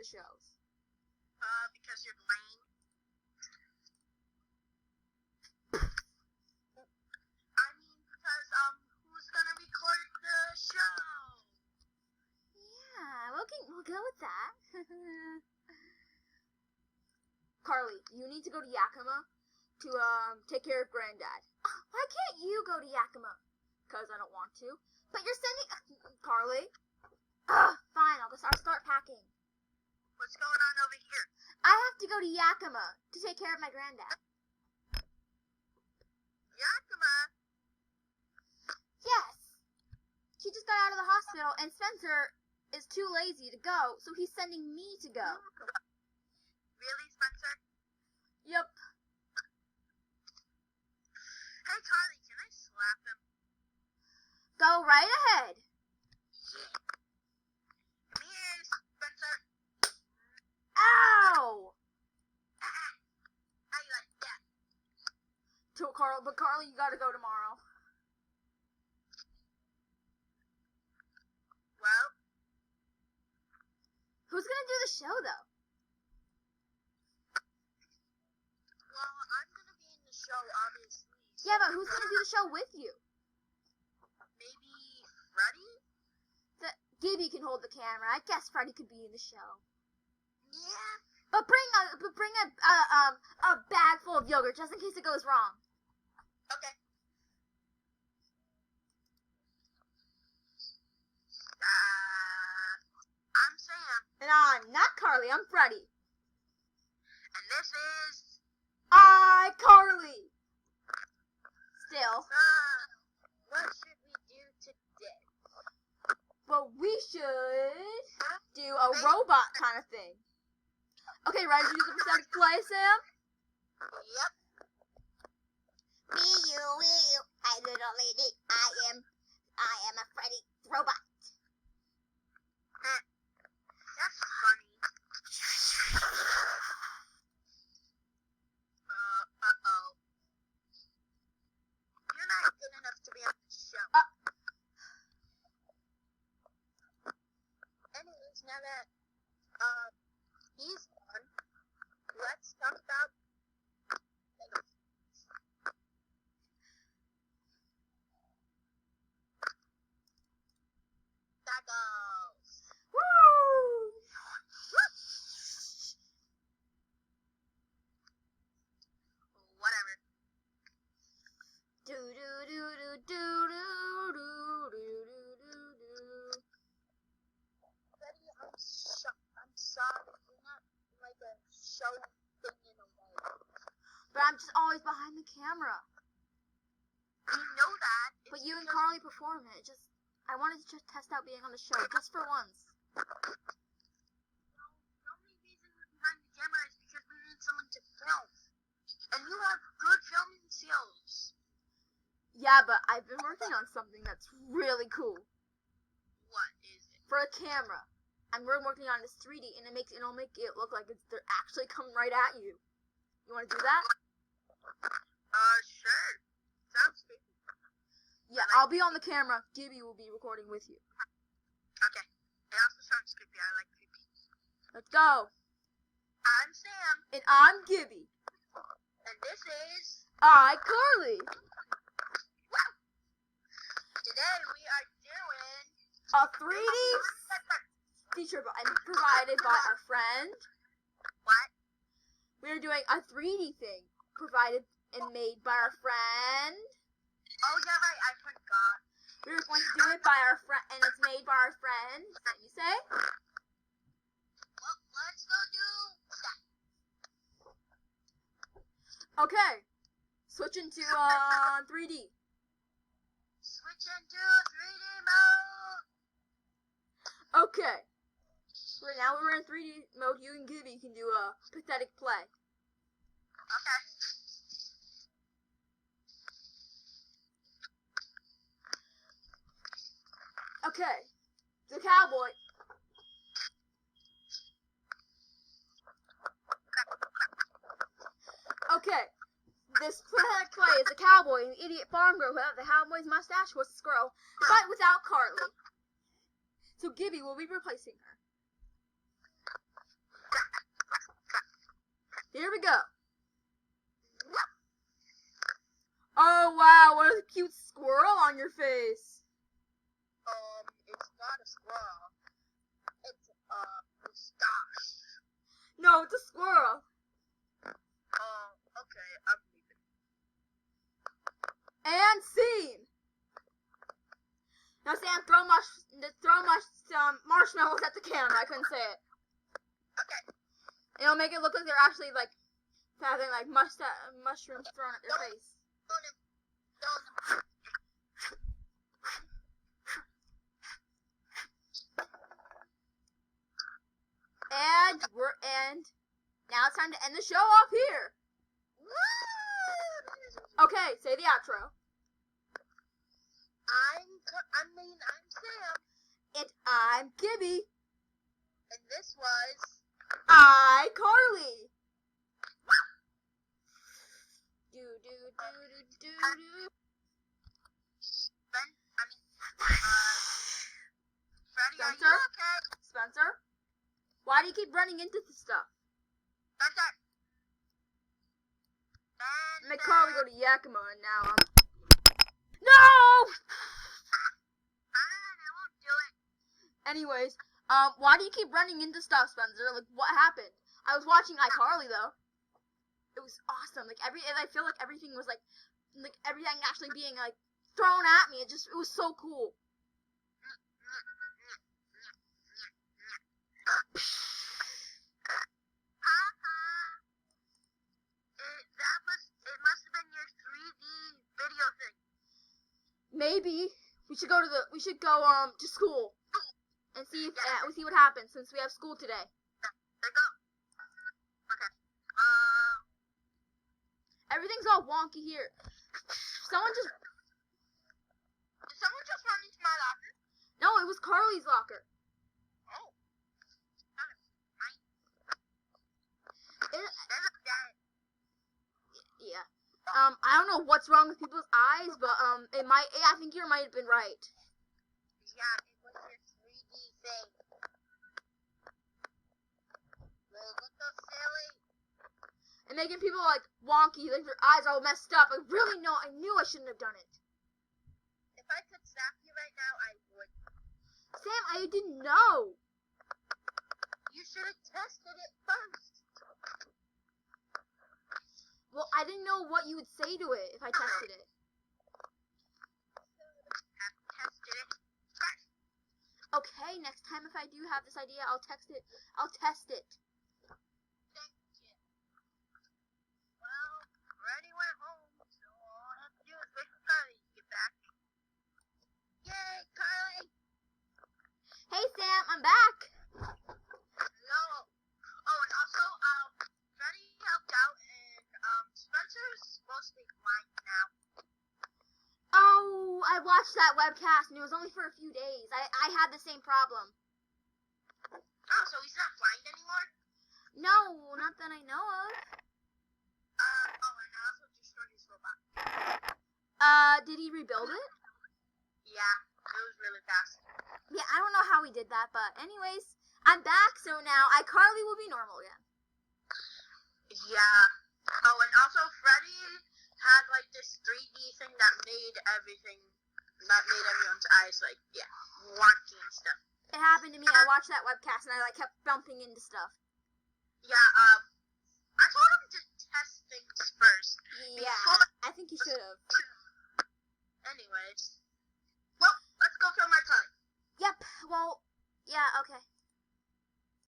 the shows? Because you're lame. I mean, because, who's gonna record the show? Yeah, we'll go with that. Carly, you need to go to Yakima to, take care of Granddad. Why can't you go to Yakima? Because I don't want to. But you're sending... Carly? Fine, I'll start packing. What's going on over here? I have to go to Yakima to take care of my granddad. Yakima? Yes. He just got out of the hospital, and Spencer is too lazy to go, so he's sending me to go. Really, Spencer? Yep. Hey, Carly, can I slap him? Go right ahead. Come here, Spencer. Ow! How you like that? But Carly, you gotta go tomorrow. Well? Who's gonna do the show, though? Well, I'm gonna be in the show, obviously. Yeah, but who's gonna do the show with you? Maybe Freddy? Gibby can hold the camera. I guess Freddy could be in the show. Yeah. But bring a bag full of yogurt just in case it goes wrong. Okay. I'm Sam. And I'm not Carly. I'm Freddy. And this is... iCarly. Still. What should we do today? Well, we should do a robot kind of thing. Okay, ready to do the pathetic play, Sam? Yep. Me, you, I little lady, I am a Freddy robot. That's funny. Uh-oh. You're not good enough to be on the show. Anyways, now that, he's gone, let's talk about tacos. Woo! Whatever. Do do do do do do do do do do. Betty, I'm sorry. You're not like a show thing in a way. But I'm just always behind the camera. You know that. But you and Carly perform it. I wanted to just test out being on the show just for once. No, the only reason we're behind the camera is because we need someone to film. And you have good filming skills. Yeah, but I've been working on something that's really cool. What is it? For a camera. We're working on this 3D, and it'll make it look like they're actually coming right at you. You want to do that? Sure. Sounds good. Yeah, I'll be on the camera. Gibby will be recording with you. Okay. It also sounds creepy. I like creepy. Let's go. I'm Sam. And I'm Gibby. And this is... iCarly. Wow. Today we are doing... A 3D feature provided by our friend. What? We're doing a 3D thing provided and made by our friend. Oh, yeah, right. I forgot. We're going to do it by our friend, and it's made by our friend. Is that you say? Well, let's go do that. Okay. Switch into 3D. Switch into 3D mode. Okay. Right now we're in 3D mode. You and Gibby can do a pathetic play. Okay. Okay. The cowboy. Okay. This pathetic play is a cowboy and the idiot farm girl without the cowboy's mustache was a squirrel, but without Carly. So Gibby will be replacing her. Here we go. Oh, wow, what a cute squirrel on your face. It's not a squirrel. It's a moustache. No, it's a squirrel. Oh, okay, I'm leaving. And scene. Now, Sam, throw marshmallows at the camera. I couldn't say it. Okay. It'll make it look like they're actually, like, having, like, mushrooms thrown at their face. And now it's time to end the show off here. Okay, say the outro. I'm Sam. And I'm Gibby. And this was iCarly. Do do do do do do. Freddy, are you Spencer? okay? Spencer? Why do you keep running into the stuff? Spencer. Make Carly go to Yakima and now I'm... No! Fine, I won't do it. Anyways, why do you keep running into stuff, Spencer? Like, what happened? I was watching iCarly, though. It was awesome. Like, and I feel like everything was, like everything actually being, like, thrown at me. It was so cool. It must have been your 3D video thing. Maybe we should go to school and see if we see what happens since we have school today. There you go. Okay. Everything's all wonky here. Did someone just run into my locker? No, it was Carly's locker. Oh. Yeah. I don't know what's wrong with people's eyes, but I think you might have been right. Yeah, it was your 3D thing. Look so silly. And making people like wonky, like their eyes all messed up. I knew I shouldn't have done it. If I could slap you right now, I would. Sam, I didn't know. You should have tested it first. Well, I didn't know what you would say to it if I tested it. Tested it first. Okay, next time if I do have this idea, I'll test it. Thank you. Well, Freddy went home, so all I have to do is wait for Carly to get back. Yay, Carly! Hey, Sam, I'm back. Hello. Oh, and also, Freddy helped out, and Spencer's supposed to be blind now. Oh, I watched that webcast, and it was only for a few days. I had the same problem. Oh, so he's not blind anymore? No, not that I know of. And I also destroyed his robot. Did he rebuild it? Yeah, it was really fast. Yeah, I don't know how he did that, but anyways, I'm back, so now iCarly will be normal again. Yeah. Oh, and also Freddy had like this 3D thing that made everyone's eyes like, wonky and stuff. It happened to me. I watched that webcast and I like kept bumping into stuff. Yeah, I told him to test things first. Yeah, I think you should have.